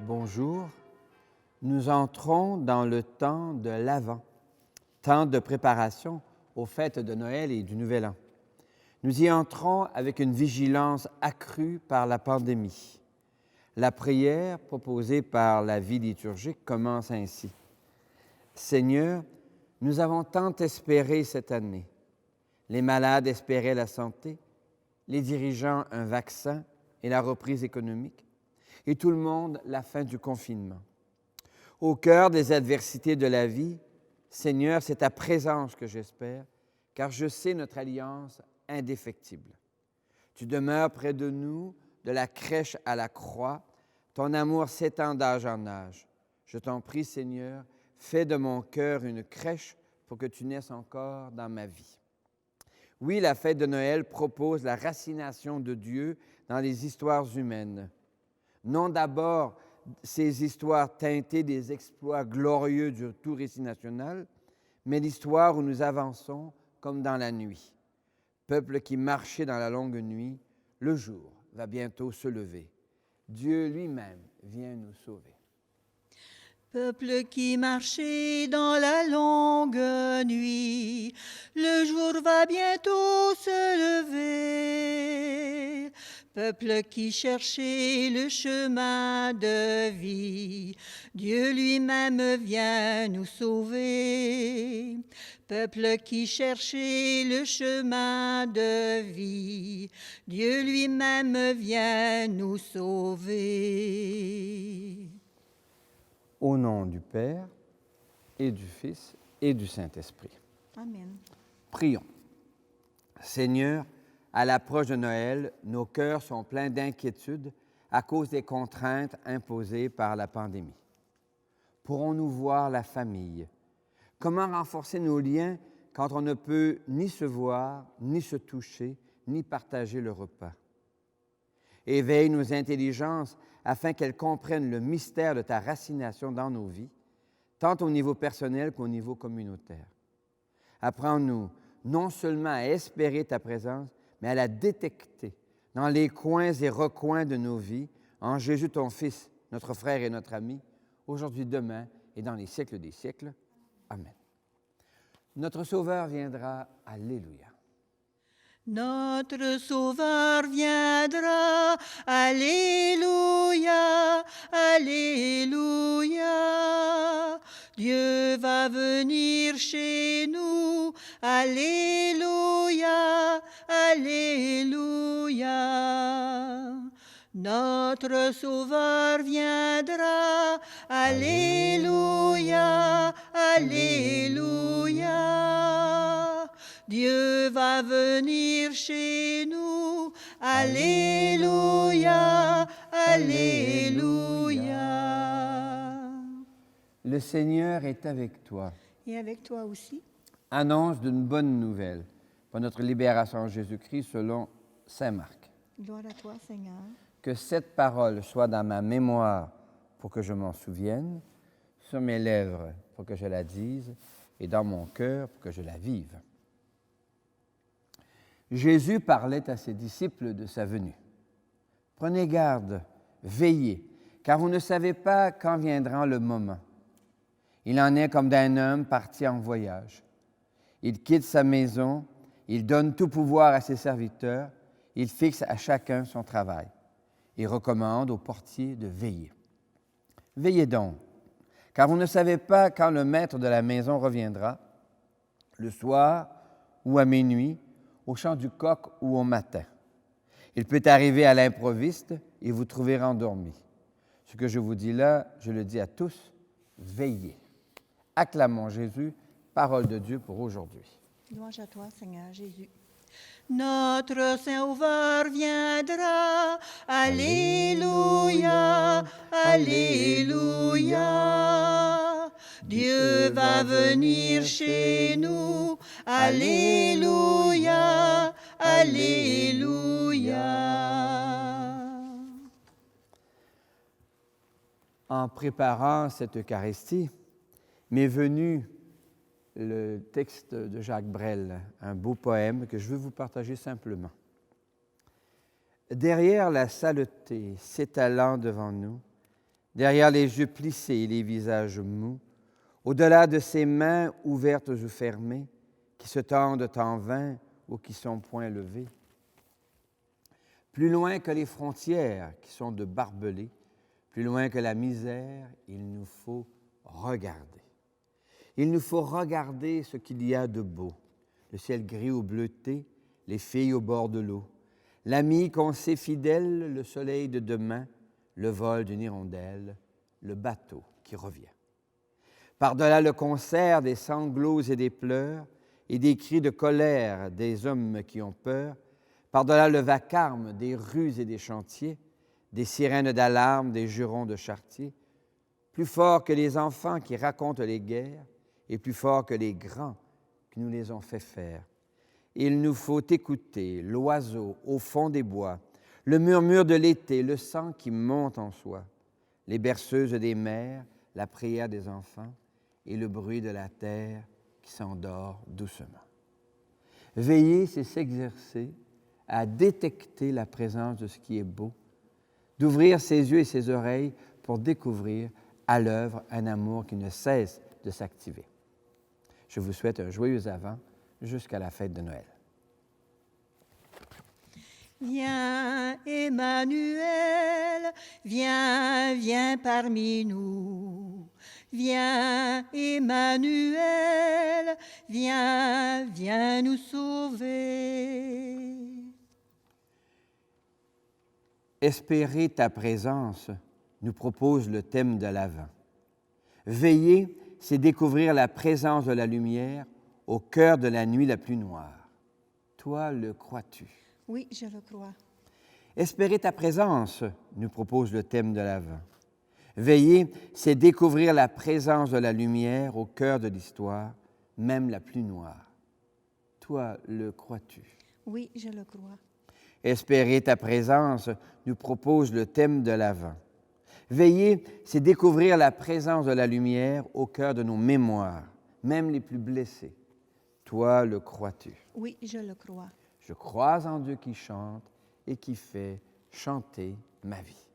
Bonjour. Nous entrons dans le temps de l'Avent, temps de préparation aux fêtes de Noël et du Nouvel An. Nous y entrons avec une vigilance accrue par la pandémie. La prière proposée par la vie liturgique commence ainsi. Seigneur, nous avons tant espéré cette année. Les malades espéraient la santé, les dirigeants un vaccin et la reprise économique, et tout le monde la fin du confinement. Au cœur des adversités de la vie, Seigneur, c'est ta présence que j'espère, car je sais notre alliance indéfectible. Tu demeures près de nous, de la crèche à la croix, ton amour s'étend d'âge en âge. Je t'en prie, Seigneur, fais de mon cœur une crèche pour que tu naisses encore dans ma vie. Oui, la fête de Noël propose la racination de Dieu dans les histoires humaines. Non d'abord ces histoires teintées des exploits glorieux du tout récit national, mais l'histoire où nous avançons comme dans la nuit. Peuple qui marchait dans la longue nuit, le jour va bientôt se lever. Dieu lui-même vient nous sauver. Peuple qui marchait dans la longue nuit, le jour va bientôt se lever. Peuple qui cherchait le chemin de vie, Dieu lui-même vient nous sauver. Peuple qui cherchait le chemin de vie, Dieu lui-même vient nous sauver. Au nom du Père et du Fils et du Saint-Esprit. Amen. Prions. Seigneur, à l'approche de Noël, nos cœurs sont pleins d'inquiétude à cause des contraintes imposées par la pandémie. Pourrons-nous voir la famille? Comment renforcer nos liens quand on ne peut ni se voir, ni se toucher, ni partager le repas? Éveille nos intelligences afin qu'elles comprennent le mystère de ta racination dans nos vies, tant au niveau personnel qu'au niveau communautaire. Apprends-nous non seulement à espérer ta présence, mais à la détecter dans les coins et recoins de nos vies, en Jésus ton Fils, notre frère et notre ami, aujourd'hui, demain et dans les siècles des siècles. Amen. Notre Sauveur viendra. Alléluia. Notre Sauveur viendra, Alléluia, Alléluia. Dieu va venir chez nous, Alléluia, Alléluia. Notre Sauveur viendra, Alléluia, Alléluia. Dieu va venir chez nous, Alléluia, Alléluia. Le Seigneur est avec toi. Et avec toi aussi. Annonce d'une bonne nouvelle pour notre libération en Jésus-Christ selon saint Marc. Gloire à toi, Seigneur. Que cette parole soit dans ma mémoire pour que je m'en souvienne, sur mes lèvres pour que je la dise et dans mon cœur pour que je la vive. Jésus parlait à ses disciples de sa venue. Prenez garde, veillez, car vous ne savez pas quand viendra le moment. Il en est comme d'un homme parti en voyage. Il quitte sa maison, il donne tout pouvoir à ses serviteurs, il fixe à chacun son travail. Il recommande aux portiers de veiller. Veillez donc, car vous ne savez pas quand le maître de la maison reviendra, le soir ou à minuit, au chant du coq ou au matin. Il peut arriver à l'improviste et vous trouver endormi. Ce que je vous dis là, je le dis à tous, veillez. Acclamons Jésus, parole de Dieu pour aujourd'hui. Louange à toi, Seigneur Jésus. Notre Sauveur viendra, Alléluia, Alléluia. Dieu va venir chez nous, Alléluia, Alléluia. En préparant cette Eucharistie, m'est venu le texte de Jacques Brel, un beau poème que je veux vous partager simplement. Derrière la saleté s'étalant devant nous, derrière les yeux plissés et les visages mous, au-delà de ces mains ouvertes ou fermées, qui se tendent en vain ou qui sont point levées, plus loin que les frontières qui sont de barbelés, plus loin que la misère, il nous faut regarder. Il nous faut regarder ce qu'il y a de beau, le ciel gris ou bleuté, les filles au bord de l'eau, l'ami qu'on sait fidèle, le soleil de demain, le vol d'une hirondelle, le bateau qui revient. Par-delà le concert des sanglots et des pleurs et des cris de colère des hommes qui ont peur, par-delà le vacarme des rues et des chantiers, des sirènes d'alarme, des jurons de charretiers, plus fort que les enfants qui racontent les guerres et plus fort que les grands qui nous les ont fait faire. Il nous faut écouter l'oiseau au fond des bois, le murmure de l'été, le sang qui monte en soi, les berceuses des mères, la prière des enfants et le bruit de la terre qui s'endort doucement. Veiller, c'est s'exercer à détecter la présence de ce qui est beau, d'ouvrir ses yeux et ses oreilles pour découvrir à l'œuvre un amour qui ne cesse de s'activer. Je vous souhaite un joyeux Avent jusqu'à la fête de Noël. Viens, Emmanuel, viens, viens parmi nous. Viens, Emmanuel, viens, viens nous sauver. Espérer ta présence, nous propose le thème de l'Avent. Veiller, c'est découvrir la présence de la lumière au cœur de la nuit la plus noire. Toi, le crois-tu? Oui, je le crois. Espérer ta présence, nous propose le thème de l'Avent. Veiller, c'est découvrir la présence de la lumière au cœur de l'histoire, même la plus noire. Toi, le crois-tu? Oui, je le crois. Espérer ta présence, nous propose le thème de l'Avent. Veiller, c'est découvrir la présence de la lumière au cœur de nos mémoires, même les plus blessées. Toi, le crois-tu? Oui, je le crois. Je crois en Dieu qui chante et qui fait chanter ma vie.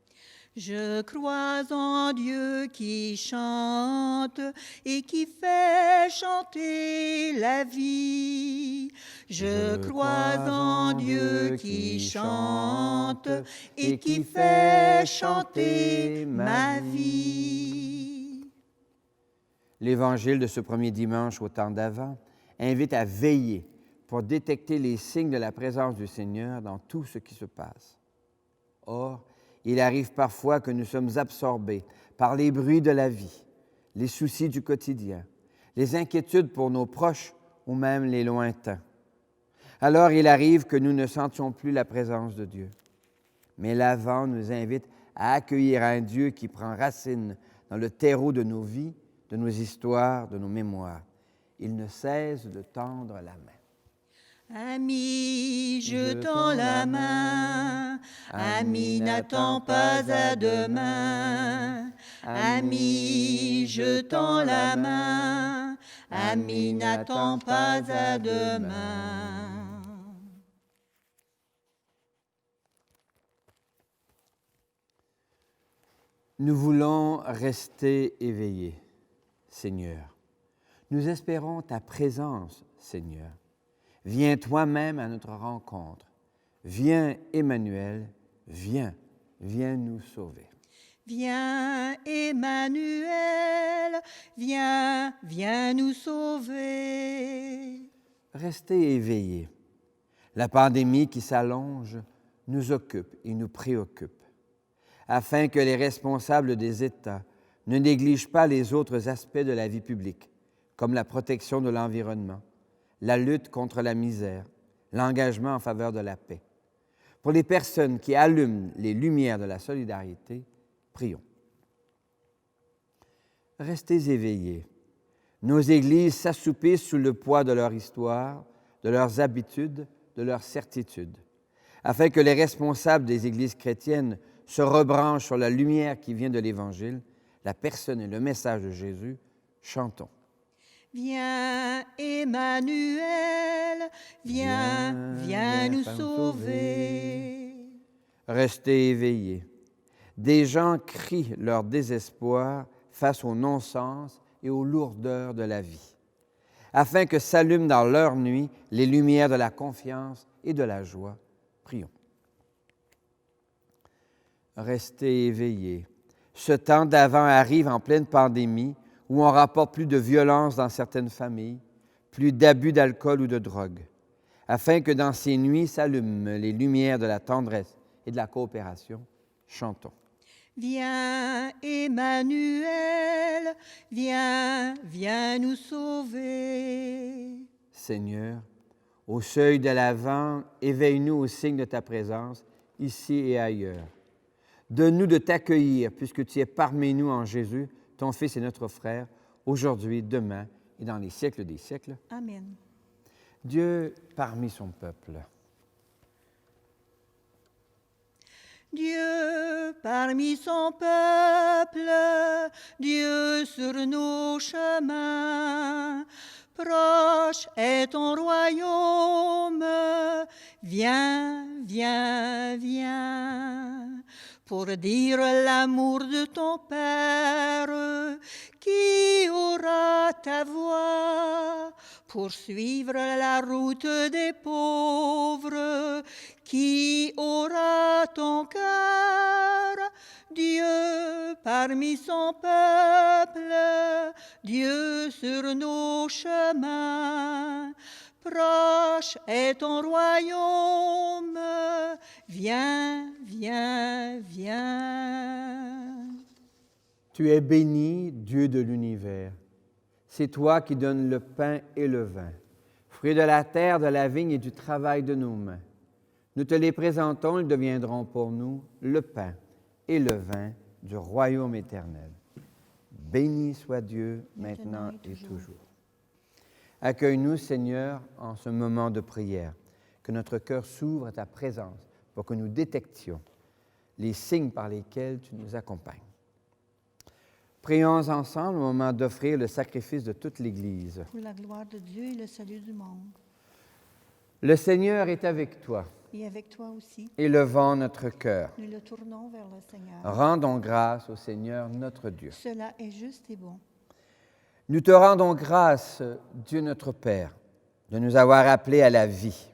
Je crois en Dieu qui chante et qui fait chanter la vie. Je crois en Dieu qui chante et qui fait chanter ma vie. L'Évangile de ce premier dimanche au temps d'Avent invite à veiller pour détecter les signes de la présence du Seigneur dans tout ce qui se passe. Or, il arrive parfois que nous sommes absorbés par les bruits de la vie, les soucis du quotidien, les inquiétudes pour nos proches ou même les lointains. Alors, il arrive que nous ne sentions plus la présence de Dieu. Mais l'Avent nous invite à accueillir un Dieu qui prend racine dans le terreau de nos vies, de nos histoires, de nos mémoires. Il ne cesse de tendre la main. Ami, je tends la main. Ami, n'attends pas à demain. Ami, je tends la main. Ami, n'attends pas à demain. Nous voulons rester éveillés, Seigneur. Nous espérons ta présence, Seigneur. Viens toi-même à notre rencontre. Viens, Emmanuel, viens, viens nous sauver. Viens, Emmanuel, viens, viens nous sauver. Restez éveillés. La pandémie qui s'allonge nous occupe et nous préoccupe, afin que les responsables des États ne négligent pas les autres aspects de la vie publique, comme la protection de l'environnement, la lutte contre la misère, l'engagement en faveur de la paix. Pour les personnes qui allument les lumières de la solidarité, prions. Restez éveillés. Nos églises s'assoupissent sous le poids de leur histoire, de leurs habitudes, de leurs certitudes, afin que les responsables des églises chrétiennes se rebranchent sur la lumière qui vient de l'Évangile, la personne et le message de Jésus. Chantons. Viens, Emmanuel, viens, viens nous sauver. Restez éveillés. Des gens crient leur désespoir face au non-sens et aux lourdeurs de la vie, afin que s'allument dans leur nuit les lumières de la confiance et de la joie. Prions. Restez éveillés. Ce temps d'avant arrive en pleine pandémie où on rapporte plus de violence dans certaines familles, plus d'abus d'alcool ou de drogue, afin que dans ces nuits s'allument les lumières de la tendresse et de la coopération. Chantons. Viens, Emmanuel, viens, viens nous sauver. Seigneur, au seuil de l'Avent, éveille-nous au signe de ta présence, ici et ailleurs. Donne-nous de t'accueillir, puisque tu es parmi nous en Jésus, ton Fils et notre frère, aujourd'hui, demain et dans les siècles des siècles. Amen. Dieu parmi son peuple. Dieu parmi son peuple, Dieu sur nos chemins, proche est ton royaume, viens, viens, viens, pour dire l'amour de ton Père, qui aura ta voix, pour suivre la route des pauvres, qui aura ton cœur, Dieu parmi son peuple, Dieu sur nos chemins, proche est ton royaume, viens, viens, viens. Tu es béni, Dieu de l'univers. C'est toi qui donnes le pain et le vin, fruits de la terre, de la vigne et du travail de nos mains. Nous te les présentons, ils deviendront pour nous le pain et le vin du royaume éternel. Béni soit Dieu, maintenant et toujours. Accueille-nous, Seigneur, en ce moment de prière, que notre cœur s'ouvre à ta présence pour que nous détections les signes par lesquels tu nous accompagnes. Prions ensemble au moment d'offrir le sacrifice de toute l'Église. Pour la gloire de Dieu et le salut du monde. Le Seigneur est avec toi. Et avec toi aussi. Élevons notre cœur. Nous le tournons vers le Seigneur. Rendons grâce au Seigneur notre Dieu. Cela est juste et bon. Nous te rendons grâce, Dieu notre Père, de nous avoir appelés à la vie.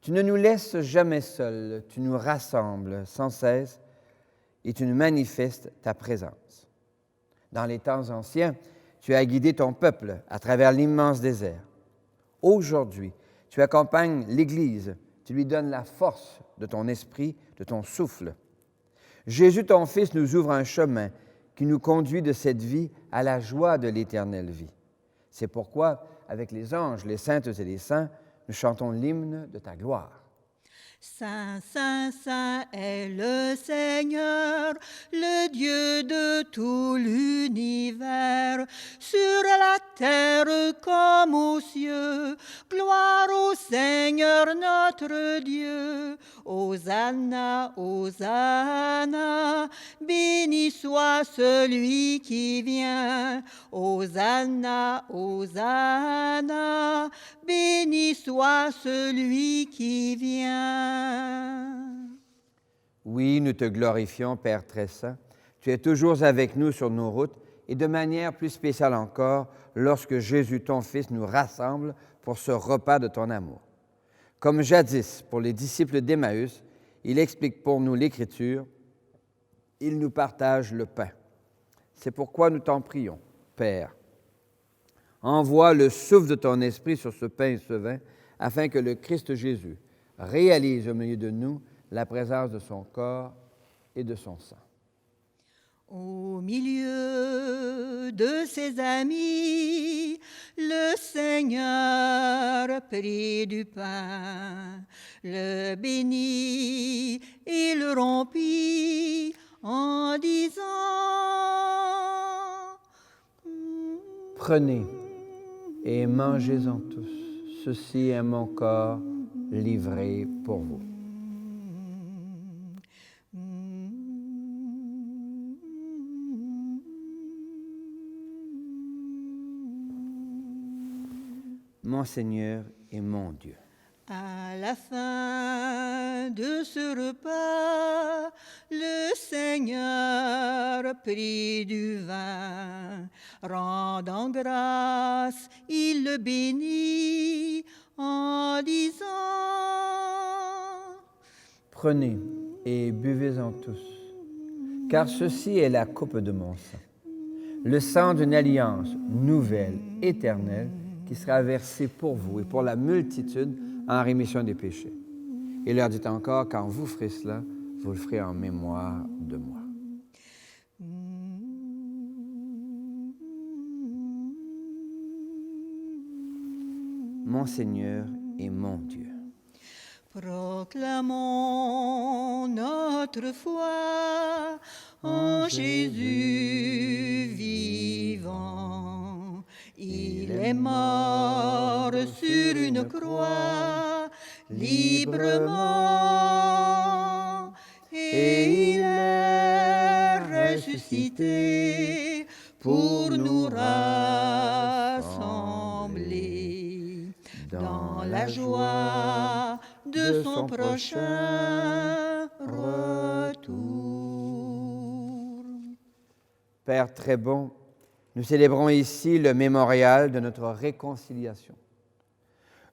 Tu ne nous laisses jamais seuls, tu nous rassembles sans cesse et tu nous manifestes ta présence. Dans les temps anciens, tu as guidé ton peuple à travers l'immense désert. Aujourd'hui, tu accompagnes l'Église, tu lui donnes la force de ton esprit, de ton souffle. Jésus, ton Fils, nous ouvre un chemin qui nous conduit de cette vie à la joie de l'éternelle vie. C'est pourquoi, avec les anges, les saintes et les saints, nous chantons l'hymne de ta gloire. Saint, Saint, Saint est le Seigneur, le Dieu de tout l'univers. Sur la terre comme aux cieux, gloire au Seigneur notre Dieu. Hosanna, Hosanna, béni soit celui qui vient. Hosanna, Hosanna, béni soit celui qui vient. Oui, nous te glorifions, Père très saint. Tu es toujours avec nous sur nos routes et de manière plus spéciale encore lorsque Jésus, ton Fils, nous rassemble pour ce repas de ton amour. Comme jadis pour les disciples d'Emmaüs, il explique pour nous l'Écriture, il nous partage le pain. C'est pourquoi nous t'en prions, Père. Envoie le souffle de ton esprit sur ce pain et ce vin, afin que le Christ Jésus réalise au milieu de nous la présence de son corps et de son sang. Au milieu de ses amis, le Seigneur prit du pain, le bénit et le rompit en disant: Prenez et mangez-en tous. Ceci est mon corps livré pour vous. Mon Seigneur et mon Dieu. À la fin de ce repas, le Seigneur prit du vin. Rendant grâce, il le bénit en disant: Prenez et buvez-en tous, car ceci est la coupe de mon sang, le sang d'une alliance nouvelle, éternelle, qui sera versé pour vous et pour la multitude en rémission des péchés. Et leur dit encore, quand vous ferez cela, vous le ferez en mémoire de moi. Mon Seigneur et mon Dieu. Proclamons notre foi en Jésus vivant. Il est mort sur une croix librement et il est ressuscité pour nous rassembler dans la joie de son prochain retour. Père très bon, nous célébrons ici le mémorial de notre réconciliation.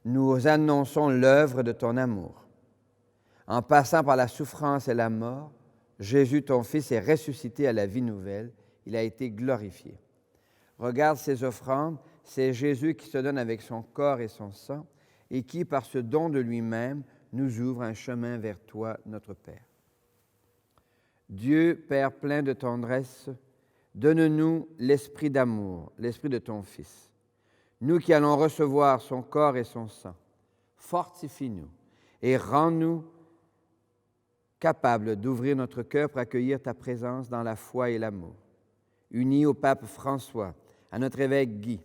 Nous annonçons l'œuvre de ton amour. En passant par la souffrance et la mort, Jésus, ton Fils, est ressuscité à la vie nouvelle. Il a été glorifié. Regarde ces offrandes, c'est Jésus qui se donne avec son corps et son sang et qui, par ce don de lui-même, nous ouvre un chemin vers toi, notre Père. Dieu, Père plein de tendresse, donne-nous l'esprit d'amour, l'esprit de ton Fils. Nous qui allons recevoir son corps et son sang, fortifie-nous et rends-nous capables d'ouvrir notre cœur pour accueillir ta présence dans la foi et l'amour. Unis au pape François, à notre évêque Guy,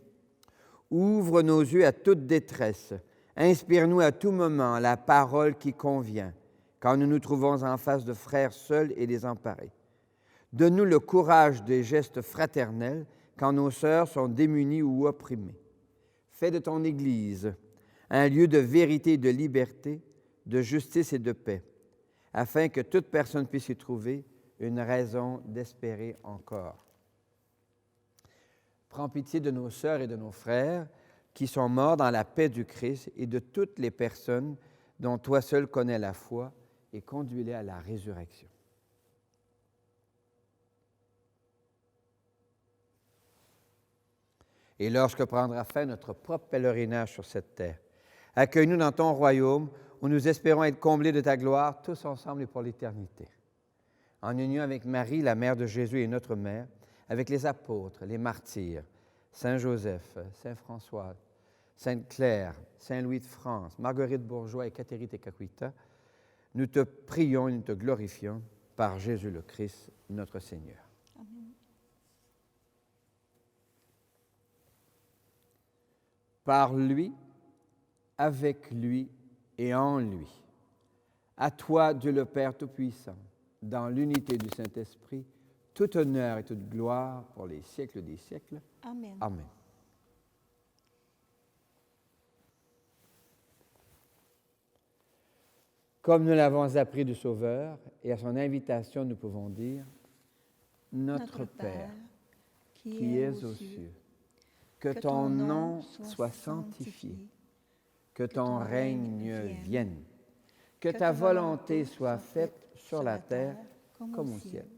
ouvre nos yeux à toute détresse, inspire-nous à tout moment la parole qui convient, quand nous nous trouvons en face de frères seuls et désemparés. Donne-nous le courage des gestes fraternels quand nos sœurs sont démunies ou opprimées. Fais de ton Église un lieu de vérité et de liberté, de justice et de paix, afin que toute personne puisse y trouver une raison d'espérer encore. Prends pitié de nos sœurs et de nos frères qui sont morts dans la paix du Christ et de toutes les personnes dont toi seul connais la foi et conduis-les à la résurrection. Et lorsque prendra fin notre propre pèlerinage sur cette terre, accueille-nous dans ton royaume où nous espérons être comblés de ta gloire tous ensemble et pour l'éternité. En union avec Marie, la mère de Jésus et notre mère, avec les apôtres, les martyrs, Saint Joseph, Saint François, Sainte Claire, Saint Louis de France, Marguerite Bourgeois et Catherine Tekakwitha, nous te prions et nous te glorifions par Jésus le Christ, notre Seigneur. Amen. Par lui, avec lui et en lui. À toi, Dieu le Père Tout-Puissant, dans l'unité du Saint-Esprit, tout honneur et toute gloire pour les siècles des siècles. Amen. Amen. Comme nous l'avons appris du Sauveur, et à son invitation, nous pouvons dire, Notre Père, qui es aux cieux, que ton nom soit sanctifié, que ton règne vienne, que ta volonté soit faite sur la terre comme au ciel.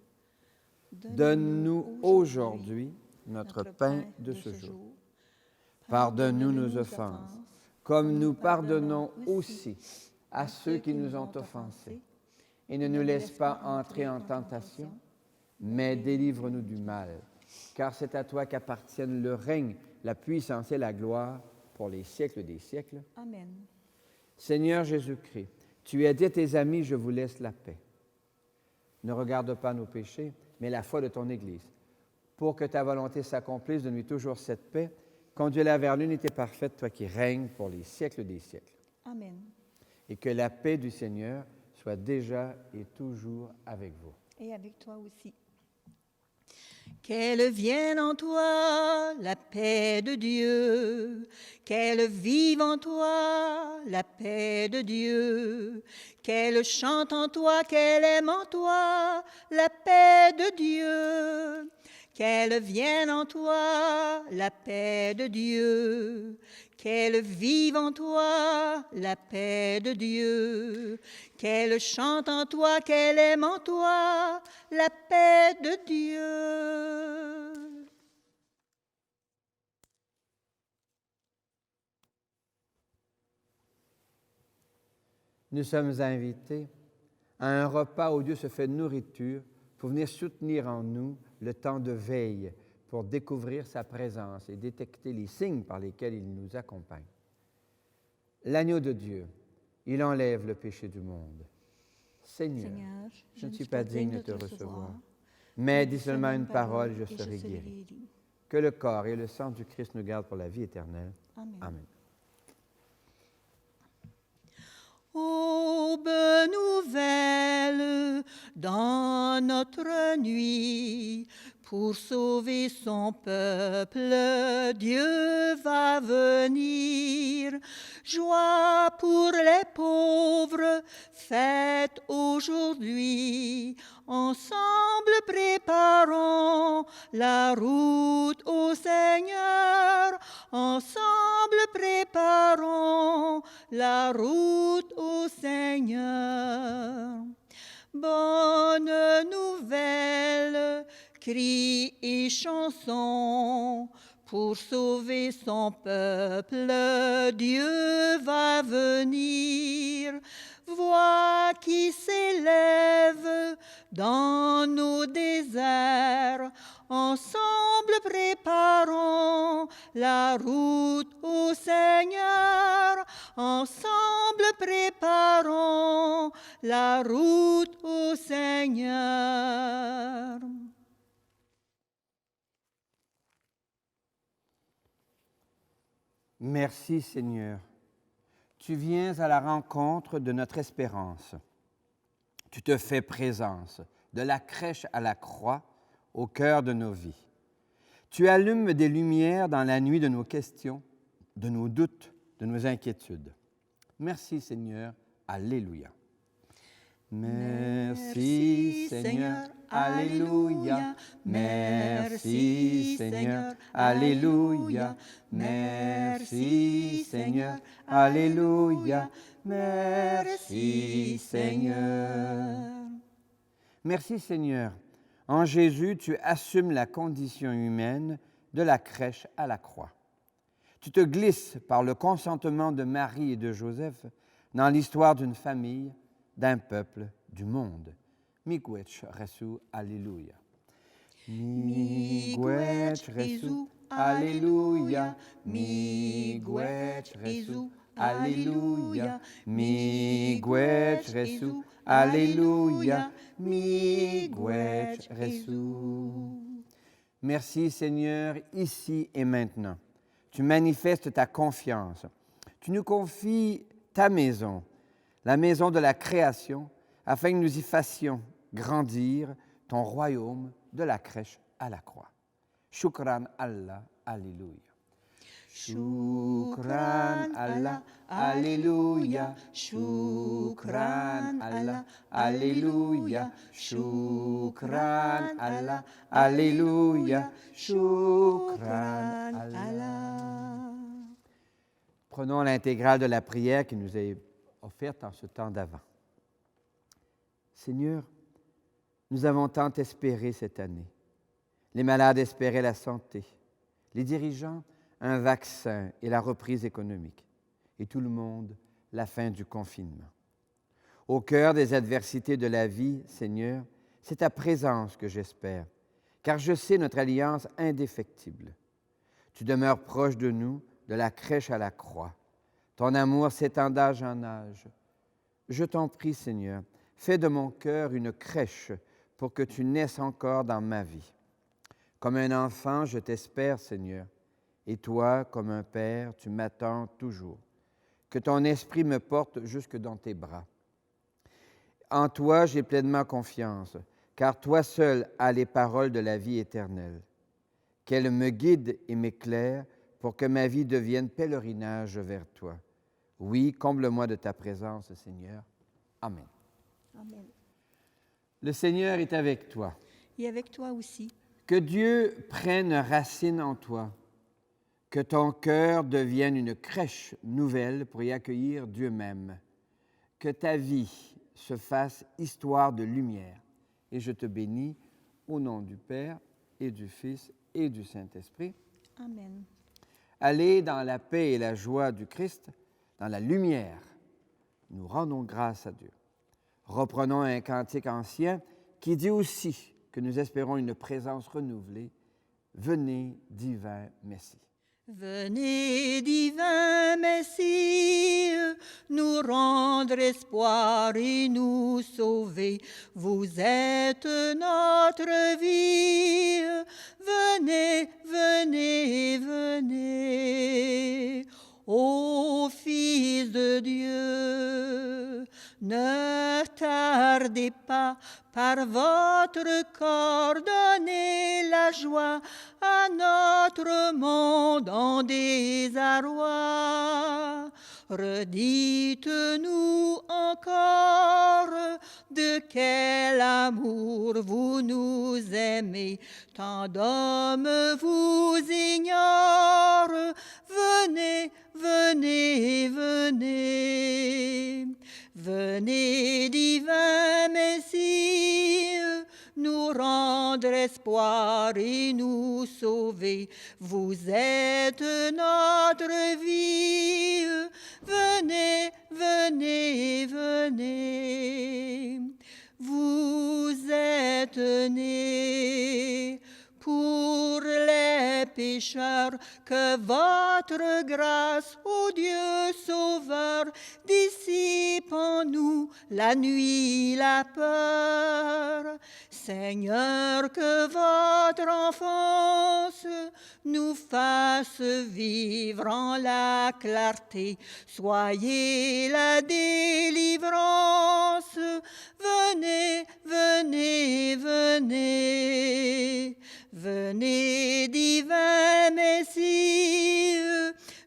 Donne-nous aujourd'hui notre pain de ce jour. Pardonne-nous nos offenses, comme nous pardonnons aussi à ceux qui nous ont offensés. Et ne nous laisse pas entrer en tentation, mais délivre-nous du mal. Car c'est à toi qu'appartiennent le règne, la puissance et la gloire pour les siècles des siècles. Amen. Seigneur Jésus-Christ, tu as dit à tes amis, je vous laisse la paix. Ne regarde pas nos péchés, mais la foi de ton Église. Pour que ta volonté s'accomplisse, donne-lui toujours cette paix. Conduis-la vers l'unité parfaite, toi qui règnes pour les siècles des siècles. Amen. Et que la paix du Seigneur soit déjà et toujours avec vous. Et avec toi aussi. Qu'elle vienne en toi la paix de Dieu, qu'elle vive en toi la paix de Dieu, qu'elle chante en toi, qu'elle aime en toi la paix de Dieu, qu'elle vienne en toi la paix de Dieu, qu'elle vive en toi la paix de Dieu, qu'elle chante en toi, qu'elle aime en toi la paix de Dieu. Nous sommes invités à un repas où Dieu se fait nourriture pour venir soutenir en nous le temps de veille pour découvrir sa présence et détecter les signes par lesquels il nous accompagne. L'agneau de Dieu, il enlève le péché du monde. Seigneur, je ne suis pas digne de te recevoir, mais dis seulement une parole, je serai guéri. Que le corps et le sang du Christ nous gardent pour la vie éternelle. Amen. Aube nouvelle dans notre nuit, pour sauver son peuple, Dieu va venir. Joie pour les pauvres, fête aujourd'hui. Ensemble préparons la route au Seigneur. Ensemble préparons la route au Seigneur. Bonne nouvelle, cris et chansons, pour sauver son peuple, Dieu va venir. Voix qui s'élève dans nos déserts, ensemble préparons la route au Seigneur. Ensemble préparons la route au Seigneur. Merci Seigneur. Tu viens à la rencontre de notre espérance. Tu te fais présence, de la crèche à la croix, au cœur de nos vies. Tu allumes des lumières dans la nuit de nos questions, de nos doutes, de nos inquiétudes. Merci Seigneur. Alléluia. Merci Seigneur. Alléluia. Merci Seigneur. Alléluia. Merci Seigneur. Alléluia. Merci Seigneur. Merci Seigneur. En Jésus, tu assumes la condition humaine de la crèche à la croix. Tu te glisses par le consentement de Marie et de Joseph dans l'histoire d'une famille, d'un peuple, du monde. Miigwech resu, Alléluia. Miigwech resu, Alléluia. Miigwech resu, Alléluia. Miigwech resu, Alléluia. Miigwech resu. Merci Seigneur, ici et maintenant. Tu manifestes ta confiance. Tu nous confies ta maison, la maison de la création, afin que nous y fassions grandir ton royaume de la crèche à la croix. Shukran Allah, Alléluia. Shukran Allah, Alléluia. Shukran Allah, Alléluia. Shukran Allah, Alléluia. Shukran Allah. Prenons l'intégrale de la prière qui nous est offerte en ce temps d'Avent. Seigneur, nous avons tant espéré cette année. Les malades espéraient la santé, les dirigeants un vaccin et la reprise économique, et tout le monde la fin du confinement. Au cœur des adversités de la vie, Seigneur, c'est ta présence que j'espère, car je sais notre alliance indéfectible. Tu demeures proche de nous, de la crèche à la croix. Ton amour s'étend d'âge en âge. Je t'en prie, Seigneur, fais de mon cœur une crèche pour que tu naisses encore dans ma vie. Comme un enfant, je t'espère, Seigneur, et toi, comme un père, tu m'attends toujours. Que ton esprit me porte jusque dans tes bras. En toi, j'ai pleinement confiance, car toi seul as les paroles de la vie éternelle. Qu'elle me guide et m'éclaire pour que ma vie devienne pèlerinage vers toi. Oui, comble-moi de ta présence, Seigneur. Amen. Amen. Le Seigneur est avec toi. Et avec toi aussi. Que Dieu prenne racine en toi. Que ton cœur devienne une crèche nouvelle pour y accueillir Dieu même. Que ta vie se fasse histoire de lumière. Et je te bénis au nom du Père et du Fils et du Saint-Esprit. Amen. Allez dans la paix et la joie du Christ, dans la lumière. Nous rendons grâce à Dieu. Reprenons un cantique ancien qui dit aussi que nous espérons une présence renouvelée. Venez, divin Messie. Venez, divin Messie, nous rendre espoir et nous sauver. Vous êtes notre vie. Venez, venez, venez. Ô Fils de Dieu, ne tardez pas, par votre corps, donnez la joie à notre monde en désarroi. Redites-nous encore de quel amour vous nous aimez. Tant d'hommes vous ignorent. Venez, venez, venez. Venez, divin Messie, nous rendre espoir et nous sauver. Vous êtes notre vie. Venez, venez, venez. Vous êtes nés pour les pécheurs, que votre grâce, ô Dieu Sauveur, dissipe en nous la nuit, la peur. Seigneur, que votre enfance nous fasse vivre en la clarté. Soyez la délivrance. Venez, venez, venez. Venez, divin Messie,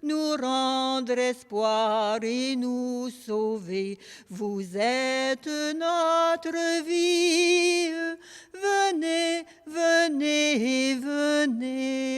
nous rendre espoir et nous sauver. Vous êtes notre vie. Venez, venez, venez.